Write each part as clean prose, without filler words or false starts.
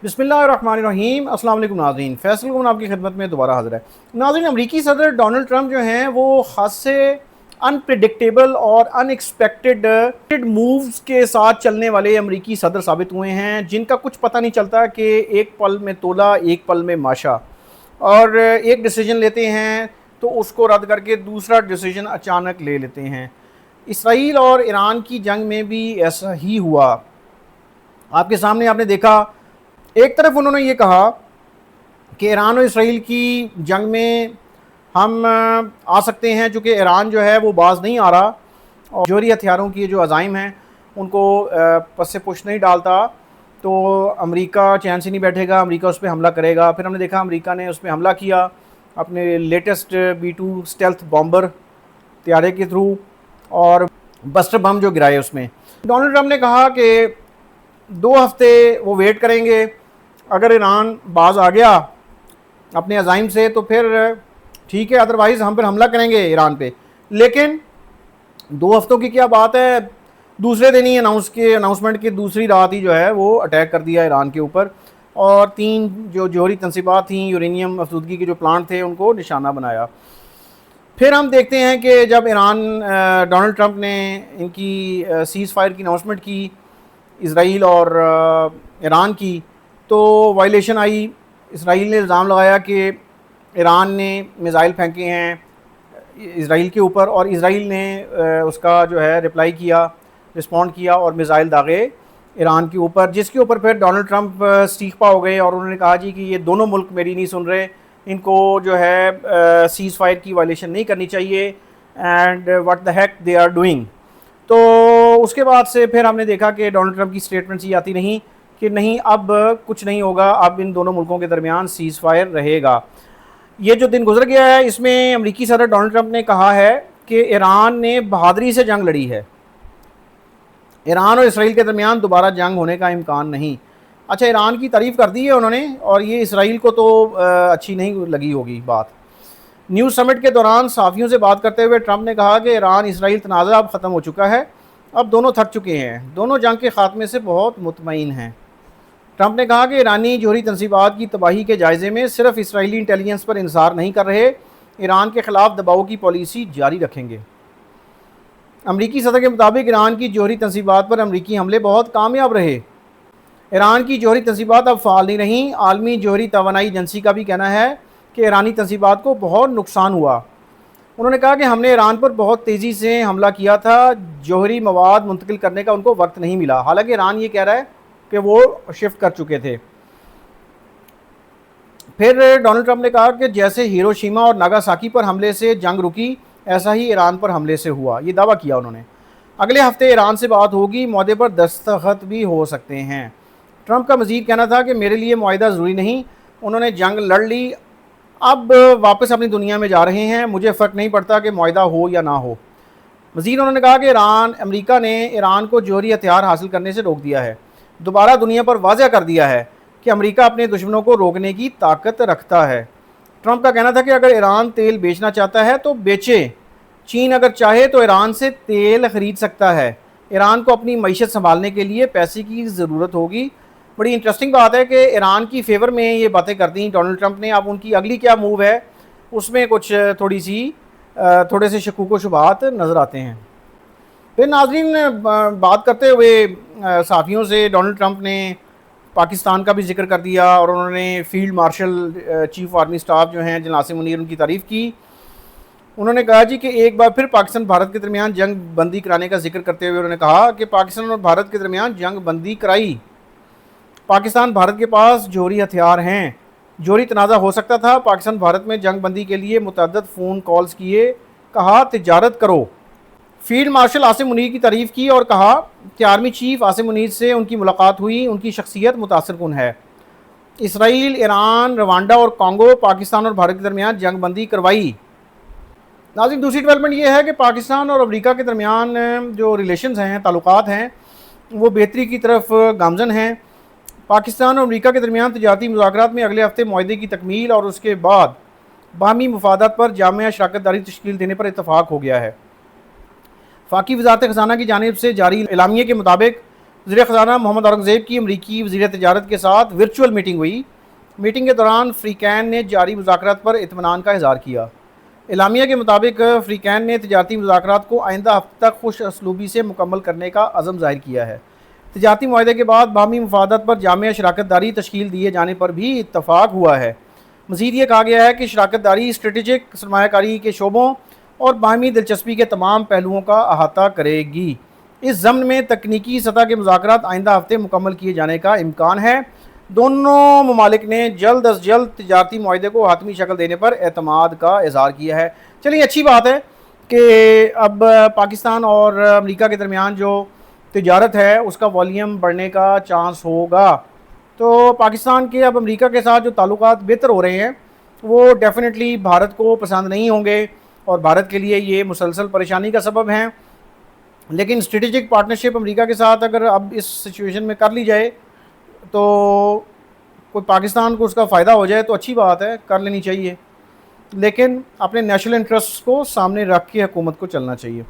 بسم اللہ الرحمن الرحیم۔ السلام علیکم ناظرین، فیصل گون آپ کی خدمت میں دوبارہ حاضر ہے۔ ناظرین، امریکی صدر ڈونلڈ ٹرمپ جو ہیں وہ خاص سے انپریڈکٹیبل اور ان ایکسپیکٹڈ مووز کے ساتھ چلنے والے امریکی صدر ثابت ہوئے ہیں، جن کا کچھ پتہ نہیں چلتا کہ ایک پل میں تولا ایک پل میں ماشا، اور ایک ڈیسیجن لیتے ہیں تو اس کو رد کر کے دوسرا ڈیسیجن اچانک لے لیتے ہیں۔ اسرائیل اور ایران کی جنگ میں بھی ایسا ہی ہوا۔ آپ کے سامنے آپ نے دیکھا، ایک طرف انہوں نے یہ کہا کہ ایران اور اسرائیل کی جنگ میں ہم آ سکتے ہیں، چونکہ ایران جو ہے وہ باز نہیں آ رہا اور جوہری ہتھیاروں کی جو عزائم ہیں ان کو پس سے پش نہیں ڈالتا، تو امریکہ چین سے نہیں بیٹھے گا، امریکہ اس پہ حملہ کرے گا۔ پھر ہم نے دیکھا امریکہ نے اس پہ حملہ کیا اپنے لیٹسٹ B-2 اسٹیلتھ بامبر طیارے کے تھرو، اور بسٹر بم جو گرائے اس میں۔ ڈونلڈ ٹرمپ نے کہا کہ 2 ہفتے وہ ویٹ کریں گے، اگر ایران باز آ گیا اپنے عزائم سے تو پھر ٹھیک ہے، ادروائز ہم پھر حملہ کریں گے ایران پہ۔ لیکن 2 ہفتوں کی کیا بات ہے، دوسرے دن ہی اناؤنسمنٹ کی دوسری رات ہی جو ہے وہ اٹیک کر دیا ایران کے اوپر، اور 3 جو جوہری تنصیبات تھیں، یورینیم افزودگی کے جو پلانٹ تھے، ان کو نشانہ بنایا۔ پھر ہم دیکھتے ہیں کہ جب ڈونلڈ ٹرمپ نے ان کی سیز فائر کی اناؤنسمنٹ کی، اسرائیل اور ایران کی، تو وائلیشن آئی۔ اسرائیل نے الزام لگایا کہ ایران نے میزائل پھینکے ہیں اسرائیل کے اوپر، اور اسرائیل نے اس کا جو ہے رسپونڈ کیا اور میزائل داغے ایران کے اوپر، جس کے اوپر پھر ڈونلڈ ٹرمپ استیقا ہو گئے اور انہوں نے کہا جی کہ یہ دونوں ملک میری نہیں سن رہے، ان کو جو ہے سیز فائر کی وائلیشن نہیں کرنی چاہیے، and what the heck they are doing. تو اس کے بعد سے پھر ہم نے دیکھا کہ ڈونلڈ ٹرمپ کی سٹیٹمنٹس یہ آتی نہیں کہ نہیں اب کچھ نہیں ہوگا، اب ان دونوں ملکوں کے درمیان سیز فائر رہے گا۔ یہ جو دن گزر گیا ہے، اس میں امریکی صدر ڈونلڈ ٹرمپ نے کہا ہے کہ ایران نے بہادری سے جنگ لڑی ہے، ایران اور اسرائیل کے درمیان دوبارہ جنگ ہونے کا امکان نہیں۔ اچھا، ایران کی تعریف کر دی ہے انہوں نے، اور یہ اسرائیل کو تو اچھی نہیں لگی ہوگی بات۔ نیوز سمٹ کے دوران صحافیوں سے بات کرتے ہوئے ٹرمپ نے کہا کہ ایران اسرائیل تنازع اب ختم ہو چکا ہے، اب دونوں تھک چکے ہیں، دونوں جنگ کے خاتمے سے بہت مطمئن ہیں۔ ٹرمپ نے کہا کہ ایرانی جوہری تنصیبات کی تباہی کے جائزے میں صرف اسرائیلی انٹیلیجنس پر انحصار نہیں کر رہے، ایران کے خلاف دباؤ کی پالیسی جاری رکھیں گے۔ امریکی صدر کے مطابق ایران کی جوہری تنصیبات پر امریکی حملے بہت کامیاب رہے، ایران کی جوہری تنصیبات اب فعال نہیں رہیں۔ عالمی جوہری توانائی ایجنسی کا بھی کہنا ہے کہ ایرانی تنصیبات کو بہت نقصان ہوا۔ انہوں نے کہا کہ ہم نے ایران پر بہت تیزی سے حملہ کیا تھا، جوہری مواد منتقل کرنے کا ان کو وقت نہیں ملا، حالانکہ ایران یہ کہہ رہا ہے کہ وہ شفٹ کر چکے تھے۔ پھر ڈونلڈ ٹرمپ نے کہا کہ جیسے ہیروشیما اور ناگاساکی پر حملے سے جنگ رکی، ایسا ہی ایران پر حملے سے ہوا، یہ دعویٰ کیا انہوں نے۔ اگلے ہفتے ایران سے بات ہوگی، معاہدے پر دستخط بھی ہو سکتے ہیں۔ ٹرمپ کا مزید کہنا تھا کہ میرے لیے معاہدہ ضروری نہیں، انہوں نے جنگ لڑ لی، اب واپس اپنی دنیا میں جا رہے ہیں، مجھے فرق نہیں پڑتا کہ معاہدہ ہو یا نہ ہو۔ مزید انہوں نے کہا کہ امریکہ نے ایران کو جوہری ہتھیار حاصل کرنے سے روک دیا ہے، دوبارہ دنیا پر واضح کر دیا ہے کہ امریکہ اپنے دشمنوں کو روکنے کی طاقت رکھتا ہے۔ ٹرمپ کا کہنا تھا کہ اگر ایران تیل بیچنا چاہتا ہے تو بیچے، چین اگر چاہے تو ایران سے تیل خرید سکتا ہے، ایران کو اپنی معیشت سنبھالنے کے لیے پیسے کی ضرورت ہوگی۔ بڑی انٹرسٹنگ بات ہے کہ ایران کی فیور میں یہ باتیں کر دیں ڈونلڈ ٹرمپ نے، اب ان کی اگلی کیا موو ہے اس میں کچھ تھوڑے سے شکوک و شبہات نظر آتے ہیں۔ پھر ناظرین، بات کرتے ہوئے صحافیوں سے ڈونلڈ ٹرمپ نے پاکستان کا بھی ذکر کر دیا، اور انہوں نے field marshal chief army staff جو ہیں جنرل عاصم منیر، ان کی تعریف کی۔ انہوں نے کہا جی کہ ایک بار پھر پاکستان بھارت کے درمیان جنگ بندی کرانے کا ذکر کرتے ہوئے انہوں نے کہا کہ پاکستان اور بھارت کے درمیان جنگ بندی کرائی، پاکستان بھارت کے پاس جوہری ہتھیار ہیں، جوہری تنازع ہو سکتا تھا، پاکستان بھارت میں جنگ بندی کے لیے متعدد فون کالز کیے، کہا تجارت کرو۔ فیلڈ مارشل عاصم منیر کی تعریف کی اور کہا کہ آرمی چیف عاصم منیر سے ان کی ملاقات ہوئی، ان کی شخصیت متاثر کن ہے۔ اسرائیل، ایران، روانڈا اور کانگو پاکستان اور بھارت کے درمیان جنگ بندی کروائی۔ ناظرین، دوسری ڈیولپمنٹ یہ ہے کہ پاکستان اور امریکہ کے درمیان جو ریلیشنز ہیں، تعلقات ہیں، وہ بہتری کی طرف گامزن ہیں۔ پاکستان اور امریکہ کے درمیان تجارتی مذاکرات میں اگلے ہفتے معاہدے کی تکمیل اور اس کے بعد باہمی مفادات پر جامع شراکت داری تشکیل دینے پر اتفاق ہو گیا ہے۔ وفاقی وزارت خزانہ کی جانب سے جاری اعلامیے کے مطابق وزیر خزانہ محمد اورنگزیب کی امریکی وزیر تجارت کے ساتھ ورچوئل میٹنگ ہوئی۔ میٹنگ کے دوران فریقین نے جاری مذاکرات پر اطمینان کا اظہار کیا۔ اعلامیہ کے مطابق فریقین نے تجارتی مذاکرات کو آئندہ ہفتے تک خوش اسلوبی سے مکمل کرنے کا عزم ظاہر کیا ہے۔ تجارتی معاہدے کے بعد باہمی مفادات پر جامع شراکت داری تشکیل دیے جانے پر بھی اتفاق ہوا ہے۔ مزید یہ کہا گیا ہے کہ شراکت داری اسٹریٹجک سرمایہ کاری کے شعبوں اور باہمی دلچسپی کے تمام پہلوؤں کا احاطہ کرے گی۔ اس ضمن میں تکنیکی سطح کے مذاکرات آئندہ ہفتے مکمل کیے جانے کا امکان ہے۔ دونوں ممالک نے جلد از جلد تجارتی معاہدے کو حتمی شکل دینے پر اعتماد کا اظہار کیا ہے۔ چلیے اچھی بات ہے کہ اب پاکستان اور امریکہ کے درمیان جو تجارت ہے اس کا والیوم بڑھنے کا چانس ہوگا، تو پاکستان کے اب امریکہ کے ساتھ جو تعلقات بہتر ہو رہے ہیں وہ ڈیفینیٹلی بھارت کو پسند نہیں ہوں گے اور بھارت کے لیے یہ مسلسل پریشانی کا سبب ہیں۔ لیکن اسٹریٹجک پارٹنرشپ امریکہ کے ساتھ اگر اب اس سچویشن میں کر لی جائے تو کوئی پاکستان کو اس کا فائدہ ہو جائے تو اچھی بات ہے، کر لینی چاہیے، لیکن اپنے نیشنل انٹرسٹ کو سامنے رکھ کے حکومت کو چلنا چاہیے۔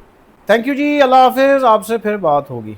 تھینک یو جی، اللہ حافظ، آپ سے پھر بات ہوگی۔